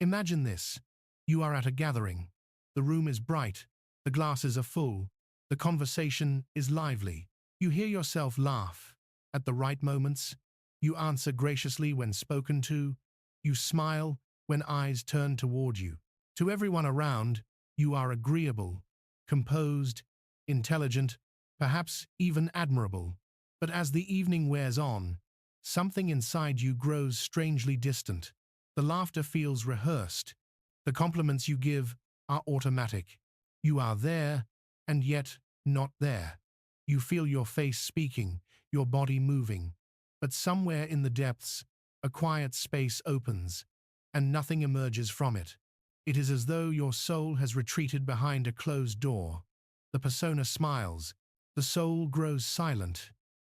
Imagine this. You are at a gathering. The room is bright. The glasses are full. The conversation is lively. You hear yourself laugh at the right moments. You answer graciously when spoken to. You smile when eyes turn toward you. To everyone around, you are agreeable, composed, intelligent, perhaps even admirable. But as the evening wears on, something inside you grows strangely distant. The laughter feels rehearsed. The compliments you give are automatic. You are there, and yet not there. You feel your face speaking, your body moving. But somewhere in the depths, a quiet space opens, and nothing emerges from it. It is as though your soul has retreated behind a closed door. The persona smiles. The soul grows silent.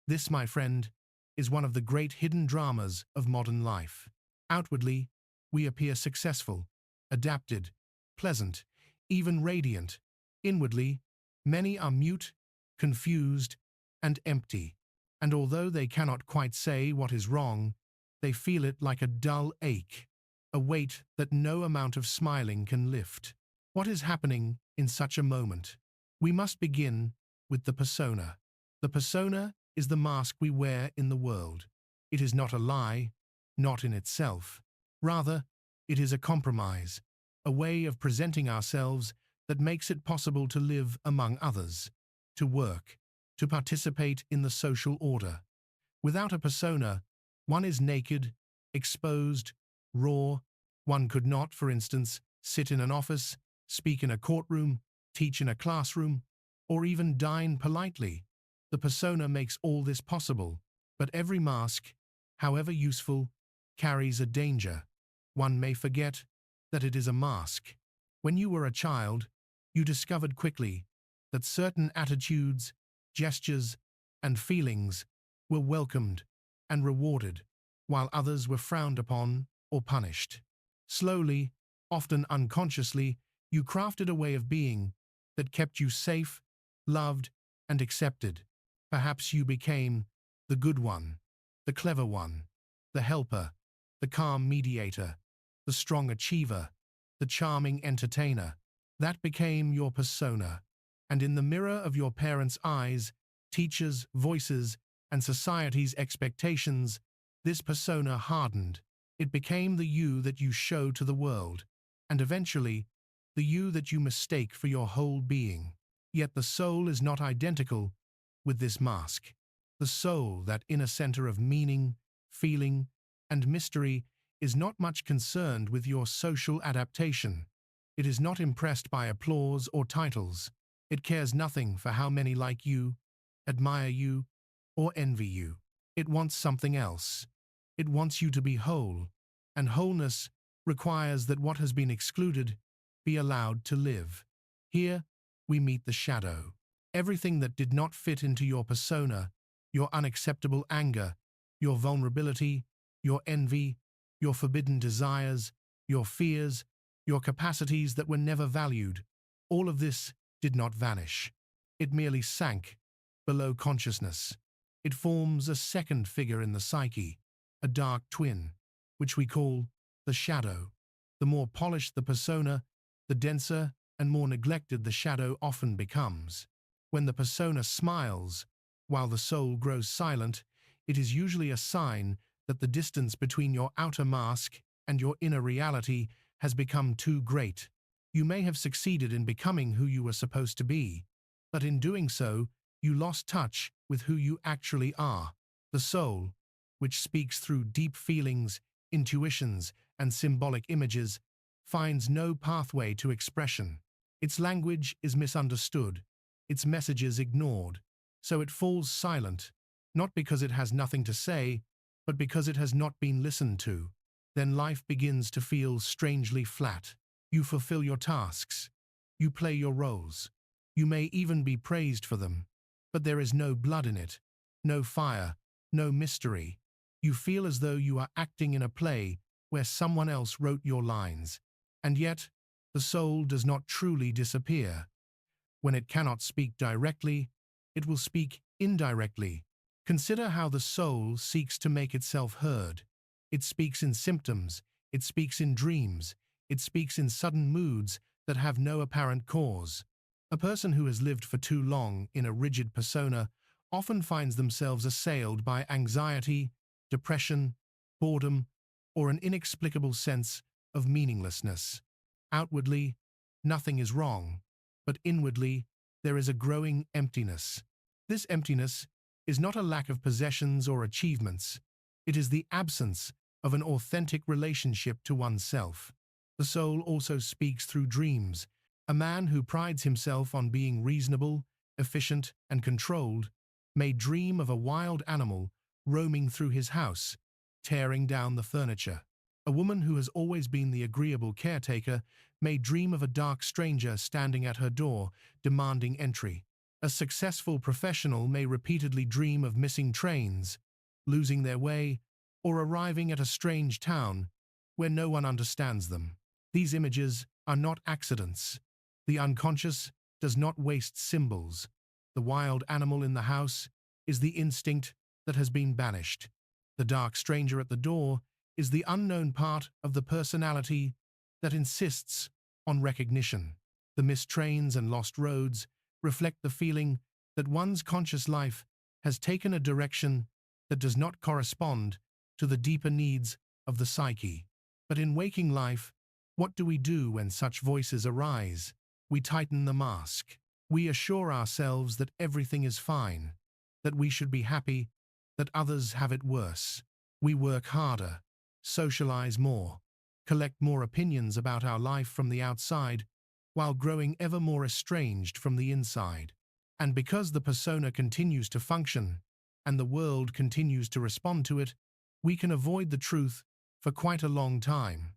This, my friend, is one of the great hidden dramas of modern life. Outwardly, we appear successful, adapted, pleasant, even radiant. Inwardly, many are mute, confused, and empty. And although they cannot quite say what is wrong, they feel it like a dull ache, a weight that no amount of smiling can lift. What is happening in such a moment? We must begin with the persona. The persona is the mask we wear in the world. It is not a lie, not in itself. Rather, it is a compromise, a way of presenting ourselves that makes it possible to live among others, to work, to participate in the social order. Without a persona, one is naked, exposed, raw. One could not, for instance, sit in an office, speak in a courtroom, teach in a classroom, or even dine politely. The persona makes all this possible, but every mask, however useful, carries a danger. One may forget that it is a mask. When you were a child, you discovered quickly that certain attitudes, gestures, and feelings were welcomed and rewarded, while others were frowned upon or punished. Slowly, often unconsciously, you crafted a way of being that kept you safe, loved, and accepted. Perhaps you became the good one, the clever one, the helper, the calm mediator, the strong achiever, the charming entertainer. That became your persona, and in the mirror of your parents' eyes, teachers' voices, and society's expectations, this persona hardened. It became the you that you show to the world, and eventually, the you that you mistake for your whole being. Yet the soul is not identical with this mask. The soul, that inner center of meaning, feeling, and mystery, is not much concerned with your social adaptation. It is not impressed by applause or titles. It cares nothing for how many like you, admire you, or envy you. It wants something else. It wants you to be whole, and wholeness requires that what has been excluded be allowed to live. Here, we meet the shadow. Everything that did not fit into your persona, your unacceptable anger, your vulnerability, your envy, your forbidden desires, your fears, your capacities that were never valued, all of this did not vanish. It merely sank below consciousness. It forms a second figure in the psyche, a dark twin, which we call the shadow. The more polished the persona, the denser and more neglected the shadow often becomes. When the persona smiles, while the soul grows silent, it is usually a sign that the distance between your outer mask and your inner reality has become too great. You may have succeeded in becoming who you were supposed to be, but in doing so, you lost touch with who you actually are. The soul, which speaks through deep feelings, intuitions, and symbolic images, finds no pathway to expression. Its language is misunderstood, its messages ignored, so it falls silent, not because it has nothing to say, but because it has not been listened to. Then life begins to feel strangely flat. You fulfill your tasks. You play your roles. You may even be praised for them. But there is no blood in it, no fire, no mystery. You feel as though you are acting in a play where someone else wrote your lines. And yet, the soul does not truly disappear. When it cannot speak directly, it will speak indirectly. Consider how the soul seeks to make itself heard. It speaks in symptoms, it speaks in dreams, It speaks in sudden moods that have no apparent cause. A person who has lived for too long in a rigid persona often finds themselves assailed by anxiety, depression, boredom, or an inexplicable sense of meaninglessness. Outwardly, nothing is wrong, but inwardly, there is a growing emptiness. This emptiness is not a lack of possessions or achievements. It is the absence of an authentic relationship to oneself. The soul also speaks through dreams. A man who prides himself on being reasonable, efficient, and controlled may dream of a wild animal roaming through his house, tearing down the furniture. A woman who has always been the agreeable caretaker may dream of a dark stranger standing at her door, demanding entry. A successful professional may repeatedly dream of missing trains, losing their way, or arriving at a strange town where no one understands them. These images are not accidents. The unconscious does not waste symbols. The wild animal in the house is the instinct that has been banished. The dark stranger at the door is the unknown part of the personality that insists on recognition. The missed trains and lost roads reflect the feeling that one's conscious life has taken a direction that does not correspond to the deeper needs of the psyche. But in waking life, what do we do when such voices arise? We tighten the mask. We assure ourselves that everything is fine, that we should be happy, that others have it worse. We work harder, socialize more, collect more opinions about our life from the outside, while growing ever more estranged from the inside. And because the persona continues to function, and the world continues to respond to it, we can avoid the truth for quite a long time.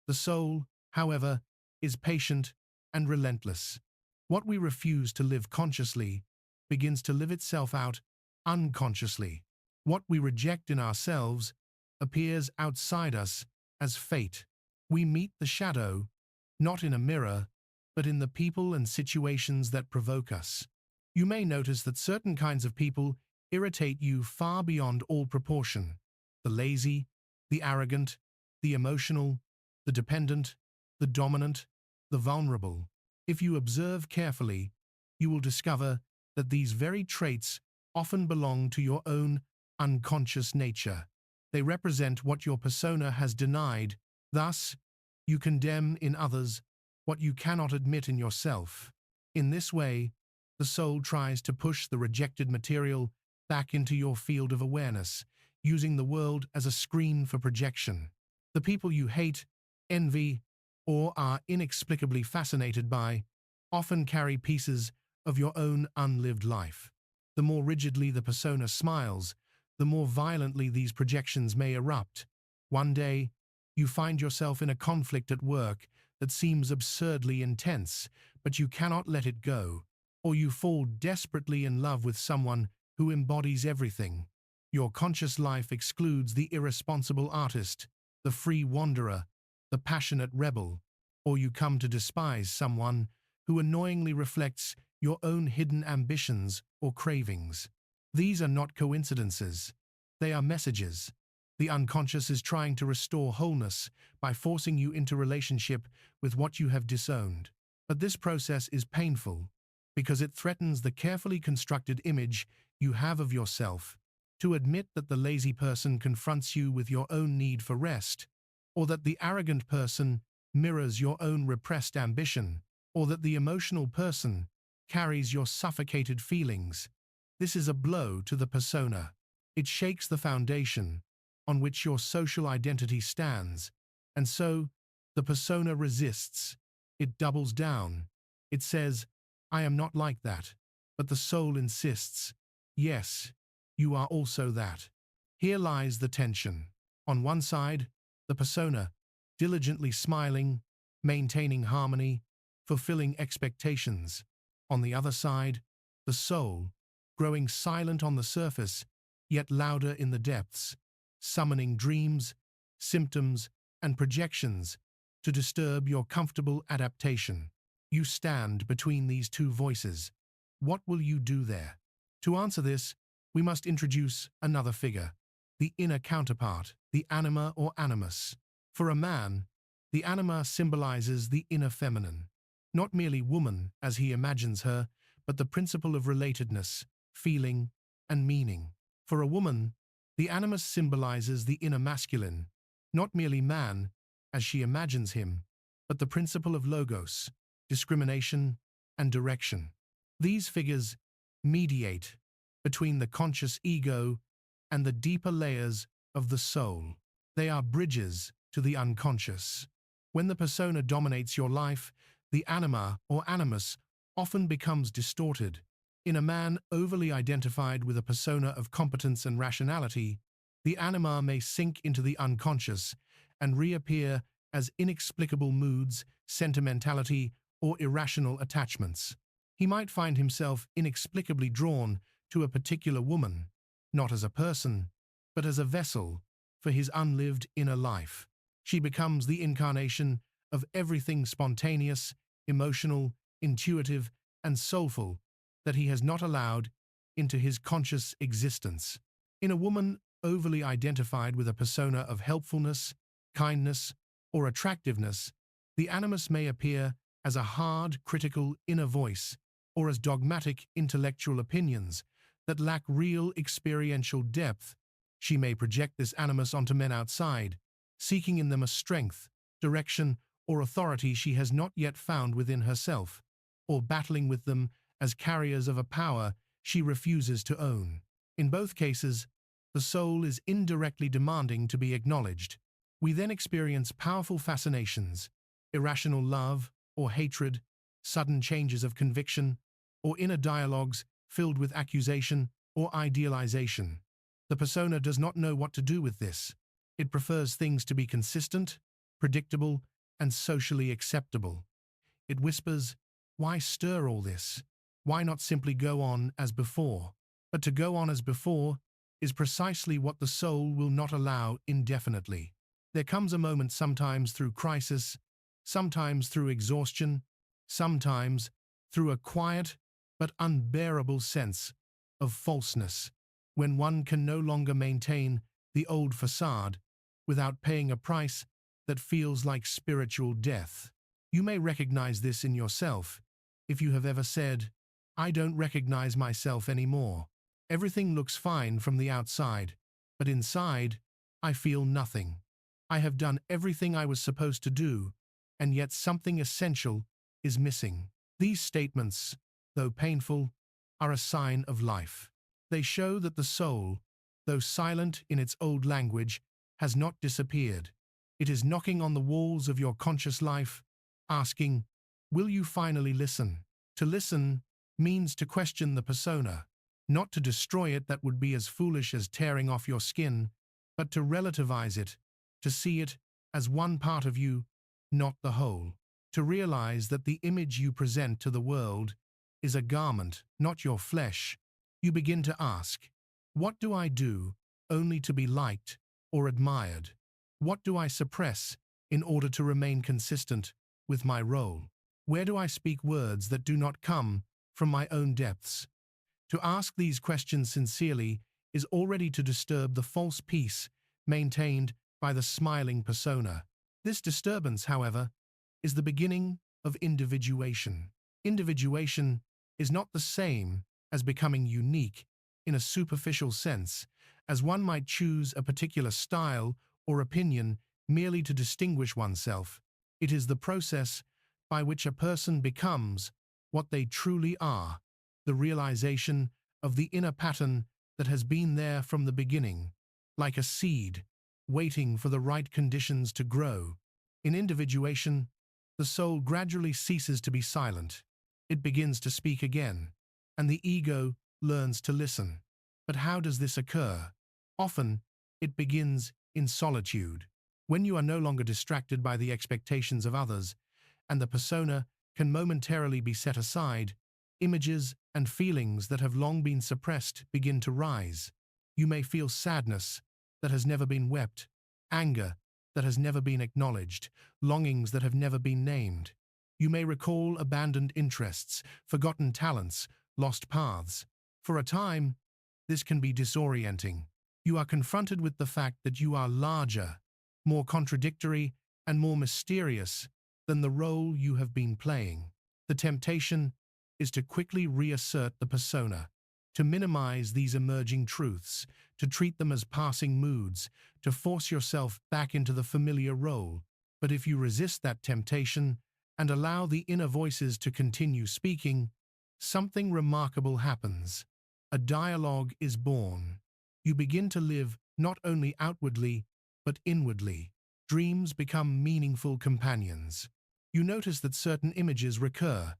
The soul, however, is patient and relentless. What we refuse to live consciously begins to live itself out unconsciously. What we reject in ourselves appears outside us as fate. We meet the shadow, not in a mirror, but in the people and situations that provoke us. You may notice that certain kinds of people irritate you far beyond all proportion. The lazy, the arrogant, the emotional, the dependent, the dominant, the vulnerable. If you observe carefully, you will discover that these very traits often belong to your own unconscious nature. They represent what your persona has denied. Thus, you condemn in others what you cannot admit in yourself. In this way, the soul tries to push the rejected material back into your field of awareness, using the world as a screen for projection. The people you hate, envy, or are inexplicably fascinated by often carry pieces of your own unlived life. The more rigidly the persona smiles, the more violently these projections may erupt. One day, you find yourself in a conflict at work that seems absurdly intense, but you cannot let it go. Or you fall desperately in love with someone who embodies everything. Your conscious life excludes the irresponsible artist, the free wanderer, the passionate rebel. Or you come to despise someone who annoyingly reflects your own hidden ambitions or cravings. These are not coincidences. They are messages. The unconscious is trying to restore wholeness by forcing you into relationship with what you have disowned. But this process is painful because it threatens the carefully constructed image you have of yourself. To admit that the lazy person confronts you with your own need for rest, or that the arrogant person mirrors your own repressed ambition, or that the emotional person carries your suffocated feelings. This is a blow to the persona. It shakes the foundation on which your social identity stands, and so the persona resists. It doubles down. It says, "I am not like that," but the soul insists, "Yes, you are also that." Here lies the tension. On one side, the persona, diligently smiling, maintaining harmony, fulfilling expectations. On the other side, the soul, growing silent on the surface, yet louder in the depths, summoning dreams, symptoms, and projections to disturb your comfortable adaptation. You stand between these two voices. What will you do there? To answer this, we must introduce another figure, the inner counterpart, the anima or animus. For a man, The anima symbolizes the inner feminine, not merely woman as he imagines her, but the principle of relatedness, feeling, and meaning. For a woman, the animus symbolizes the inner masculine, not merely man as she imagines him, but the principle of logos, discrimination, and direction. These figures mediate between the conscious ego and the deeper layers of the soul. They are bridges to the unconscious. When the persona dominates your life, the anima or animus often becomes distorted. In a man overly identified with a persona of competence and rationality, the anima may sink into the unconscious and reappear as inexplicable moods, sentimentality, or irrational attachments. He might find himself inexplicably drawn to a particular woman, not as a person, but as a vessel for his unlived inner life. She becomes the incarnation of everything spontaneous, emotional, intuitive, and soulful that he has not allowed into his conscious existence. In a woman overly identified with a persona of helpfulness, kindness, or attractiveness, the animus may appear as a hard, critical inner voice or as dogmatic intellectual opinions that lack real experiential depth. She may project this animus onto men outside, seeking in them a strength, direction, or authority she has not yet found within herself, or battling with them as carriers of a power she refuses to own. In both cases, the soul is indirectly demanding to be acknowledged. We then experience powerful fascinations, irrational love or hatred, sudden changes of conviction, or inner dialogues filled with accusation or idealization. The persona does not know what to do with this. It prefers things to be consistent, predictable, and socially acceptable. It whispers, "Why stir all this? Why not simply go on as before?" But to go on as before is precisely what the soul will not allow indefinitely. There comes a moment, sometimes through crisis, sometimes through exhaustion, sometimes through a quiet but unbearable sense of falseness, when one can no longer maintain the old facade without paying a price that feels like spiritual death. You may recognize this in yourself if you have ever said, "I don't recognize myself anymore. Everything looks fine from the outside, but inside, I feel nothing. I have done everything I was supposed to do, and yet something essential is missing." These statements, though painful, are a sign of life. They show that the soul, though silent in its old language, has not disappeared. It is knocking on the walls of your conscious life, asking, "Will you finally listen?" To listen means to question the persona, not to destroy it, that would be as foolish as tearing off your skin, but to relativize it, to see it as one part of you, not the whole. To realize that the image you present to the world is a garment, not your flesh. You begin to ask, what do I do only to be liked or admired? What do I suppress in order to remain consistent with my role? Where do I speak words that do not come from my own depths? To ask these questions sincerely is already to disturb the false peace maintained by the smiling persona. This disturbance, however, is the beginning of individuation. Individuation is not the same as becoming unique in a superficial sense, as one might choose a particular style or opinion merely to distinguish oneself. It is the process by which a person becomes what they truly are, the realization of the inner pattern that has been there from the beginning, like a seed, waiting for the right conditions to grow. In individuation, the soul gradually ceases to be silent. It begins to speak again, and the ego learns to listen. But how does this occur? Often, it begins in solitude, when you are no longer distracted by the expectations of others, and the persona can momentarily be set aside. Images and feelings that have long been suppressed begin to rise. You may feel sadness that has never been wept, anger that has never been acknowledged, longings that have never been named. You may recall abandoned interests, forgotten talents, lost paths. For a time, this can be disorienting. You are confronted with the fact that you are larger, more contradictory, and more mysterious than the role you have been playing. The temptation is to quickly reassert the persona, to minimize these emerging truths, to treat them as passing moods, to force yourself back into the familiar role. But if you resist that temptation and allow the inner voices to continue speaking, something remarkable happens. A dialogue is born. You begin to live not only outwardly, but inwardly. Dreams become meaningful companions. You notice that certain images recur: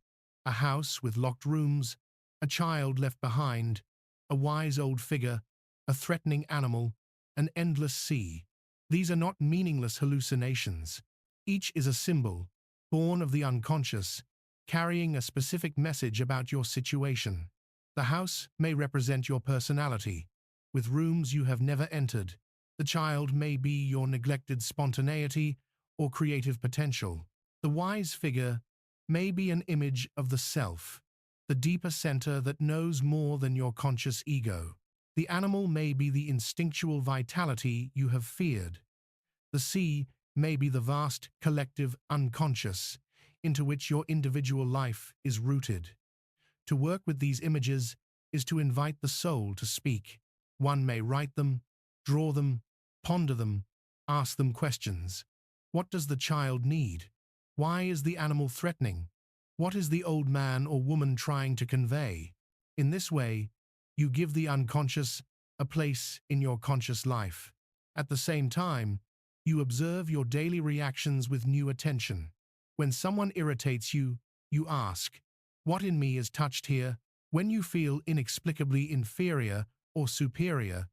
a house with locked rooms, a child left behind, a wise old figure, a threatening animal, an endless sea. These are not meaningless hallucinations. Each is a symbol, born of the unconscious, carrying a specific message about your situation. The house may represent your personality, with rooms you have never entered. The child may be your neglected spontaneity or creative potential. The wise figure may be an image of the self, the deeper center that knows more than your conscious ego. The animal may be the instinctual vitality you have feared. The sea may be the vast collective unconscious into which your individual life is rooted. To work with these images is to invite the soul to speak. One may write them, draw them, ponder them, ask them questions. What does the child need? Why is the animal threatening? What is the old man or woman trying to convey? In this way, you give the unconscious a place in your conscious life. At the same time, you observe your daily reactions with new attention. When someone irritates you, you ask, "What in me is touched here?" When you feel inexplicably inferior or superior,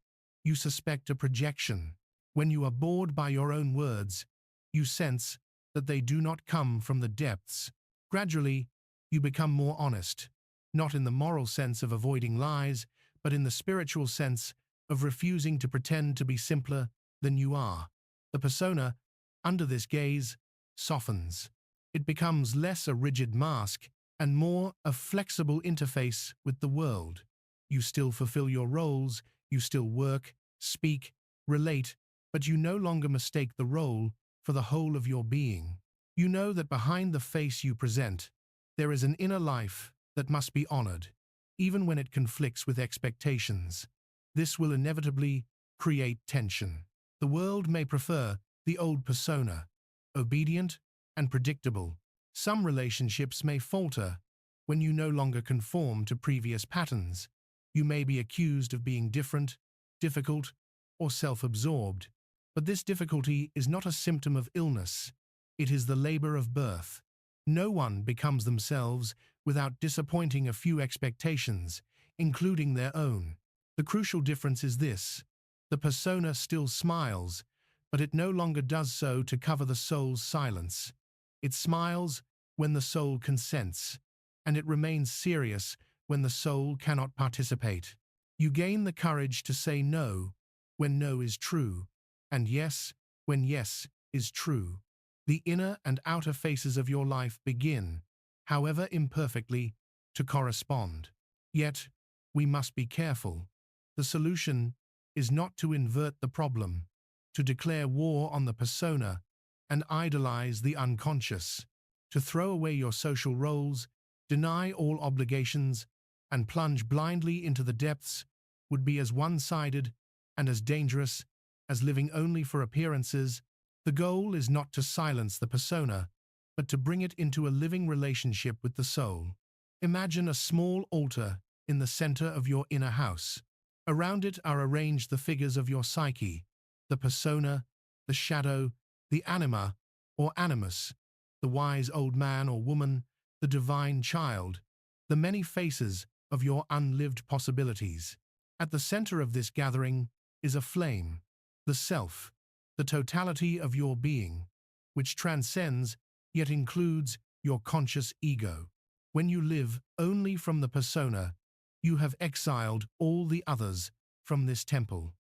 you suspect a projection. When you are bored by your own words, you sense that they do not come from the depths. Gradually, you become more honest, not in the moral sense of avoiding lies, but in the spiritual sense of refusing to pretend to be simpler than you are. The persona, under this gaze, softens. It becomes less a rigid mask and more a flexible interface with the world. You still fulfill your roles, you still work, speak, relate, but you no longer mistake the role for the whole of your being. You know that behind the face you present, there is an inner life that must be honored, even when it conflicts with expectations. This will inevitably create tension. The world may prefer the old persona, obedient and predictable. Some relationships may falter when you no longer conform to previous patterns. You may be accused of being different, difficult, or self-absorbed. But this difficulty is not a symptom of illness. It is the labor of birth. No one becomes themselves without disappointing a few expectations, including their own. The crucial difference is this: the persona still smiles, but it no longer does so to cover the soul's silence. It smiles when the soul consents, and it remains serious when the soul cannot participate. You gain the courage to say no when no is true, and yes when yes is true. The inner and outer faces of your life begin, however imperfectly, to correspond. Yet, we must be careful. The solution is not to invert the problem, to declare war on the persona and idolize the unconscious, to throw away your social roles, deny all obligations, and plunge blindly into the depths would be as one-sided and as dangerous as living only for appearances. The goal is not to silence the persona, but to bring it into a living relationship with the soul. Imagine a small altar in the center of your inner house. Around it are arranged the figures of your psyche: the persona, the shadow, the anima or animus, the wise old man or woman, the divine child, the many faces of your unlived possibilities. At the center of this gathering is a flame, the self, the totality of your being, which transcends yet includes your conscious ego. When you live only from the persona, you have exiled all the others from this temple.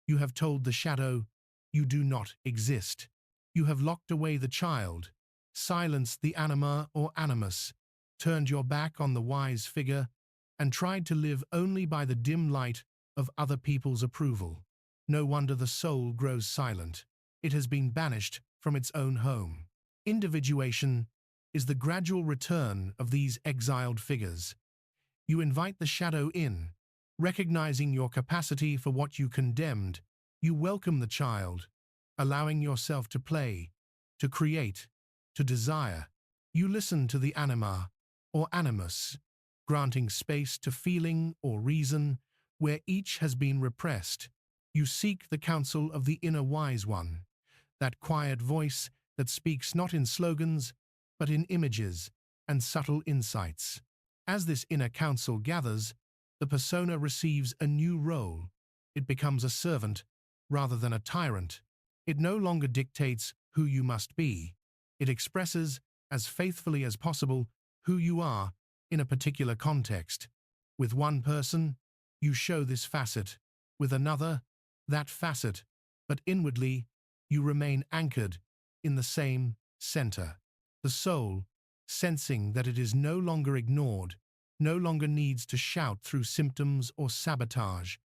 You have told the shadow, you do not exist. You have locked away the child, silenced the anima or animus, turned your back on the wise figure, and tried to live only by the dim light of other people's approval. No wonder the soul grows silent. It has been banished from its own home. Individuation is the gradual return of these exiled figures. You invite the shadow in, recognizing your capacity for what you condemned. You welcome the child, allowing yourself to play, to create, to desire. You listen to the anima, or animus, granting space to feeling or reason where each has been repressed. You seek the counsel of the inner wise one, that quiet voice that speaks not in slogans, but in images and subtle insights. As this inner counsel gathers, the persona receives a new role. It becomes a servant rather than a tyrant. It no longer dictates who you must be. It expresses, as faithfully as possible, who you are in a particular context. With one person, you show this facet. With another, that facet. But inwardly, you remain anchored in the same center. The soul, sensing that it is no longer ignored, no longer needs to shout through symptoms or sabotage.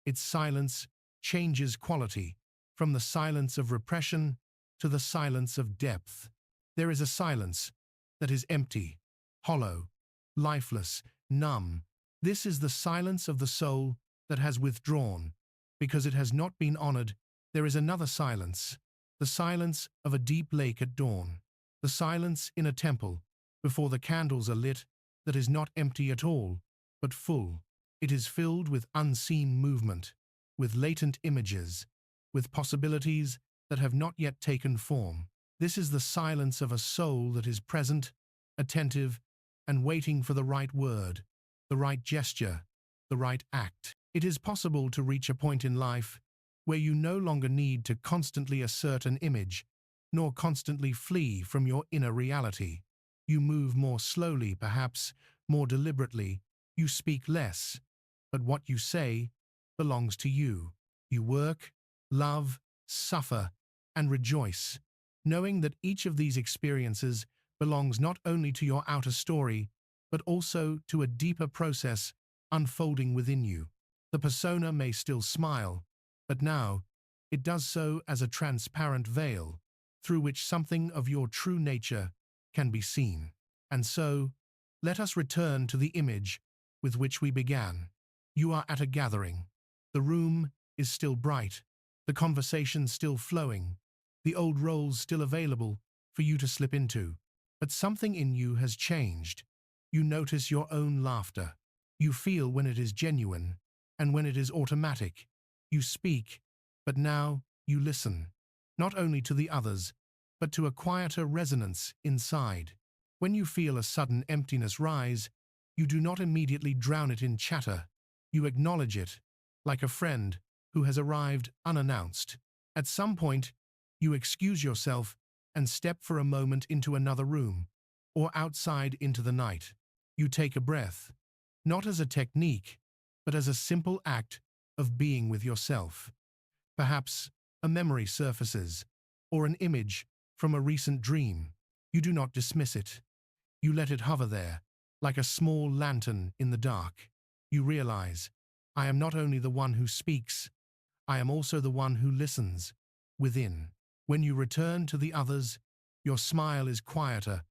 Its silence changes quality, from the silence of repression to the silence of depth. There is a silence that is empty, hollow, lifeless, numb. This is the silence of the soul that has withdrawn, because it has not been honored. There is another silence, the silence of a deep lake at dawn, the silence in a temple, before the candles are lit, that is not empty at all, but full. It is filled with unseen movement, with latent images, with possibilities that have not yet taken form. This is the silence of a soul that is present, attentive, and waiting for the right word, the right gesture, the right act. It is possible to reach a point in life where you no longer need to constantly assert an image, nor constantly flee from your inner reality. You move more slowly, perhaps more deliberately. You speak less, but what you say belongs to you. You work, love, suffer, and rejoice, knowing that each of these experiences belongs not only to your outer story, but also to a deeper process unfolding within you. The persona may still smile, but now it does so as a transparent veil through which something of your true nature can be seen. And so, let us return to the image with which we began. You are at a gathering. The room is still bright, the conversation still flowing, the old roles still available for you to slip into. But something in you has changed. You notice your own laughter. You feel when it is genuine and when it is automatic. You speak, but now you listen, not only to the others, but to a quieter resonance inside. When you feel a sudden emptiness rise, you do not immediately drown it in chatter. You acknowledge it, like a friend who has arrived unannounced. At some point, you excuse yourself and step for a moment into another room, or outside into the night. You take a breath, not as a technique, but as a simple act of being with yourself. Perhaps a memory surfaces, or an image from a recent dream. You do not dismiss it. You let it hover there, like a small lantern in the dark. You realize, I am not only the one who speaks, I am also the one who listens, within. When you return to the others, your smile is quieter,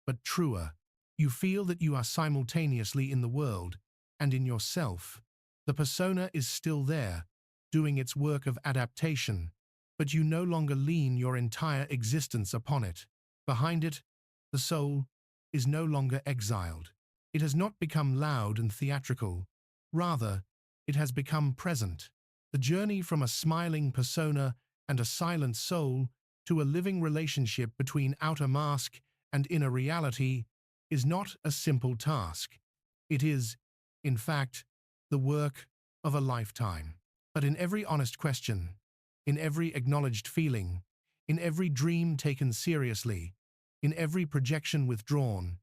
but truer. You feel that you are simultaneously in the world and in yourself. The persona is still there, doing its work of adaptation, but you no longer lean your entire existence upon it. Behind it, the soul is no longer exiled. It has not become loud and theatrical. Rather, it has become present. The journey from a smiling persona and a silent soul to a living relationship between outer mask and inner reality is not a simple task. It is, in fact, the work of a lifetime. But in every honest question, in every acknowledged feeling, in every dream taken seriously, in every projection withdrawn,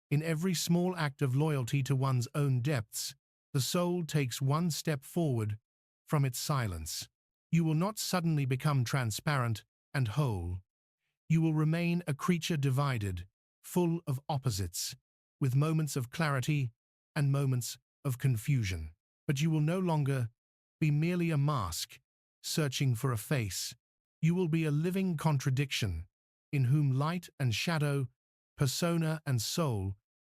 in every small act of loyalty to one's own depths, the soul takes one step forward from its silence. You will not suddenly become transparent and whole. You will remain a creature divided, full of opposites, with moments of clarity and moments of confusion. But you will no longer be merely a mask, searching for a face. You will be a living contradiction, in whom light and shadow, persona and soul,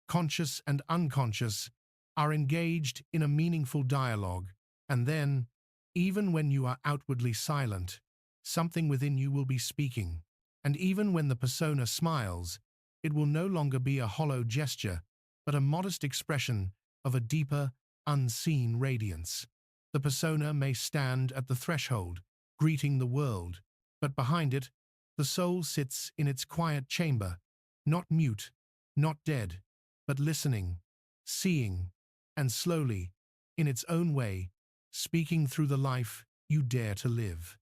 conscious and unconscious, are engaged in a meaningful dialogue. And then, even when you are outwardly silent, something within you will be speaking. And even when the persona smiles, it will no longer be a hollow gesture, but a modest expression of a deeper, unseen radiance. The persona may stand at the threshold, greeting the world, but behind it, the soul sits in its quiet chamber, not mute, not dead, but listening, seeing, and slowly, in its own way, speaking through the life you dare to live.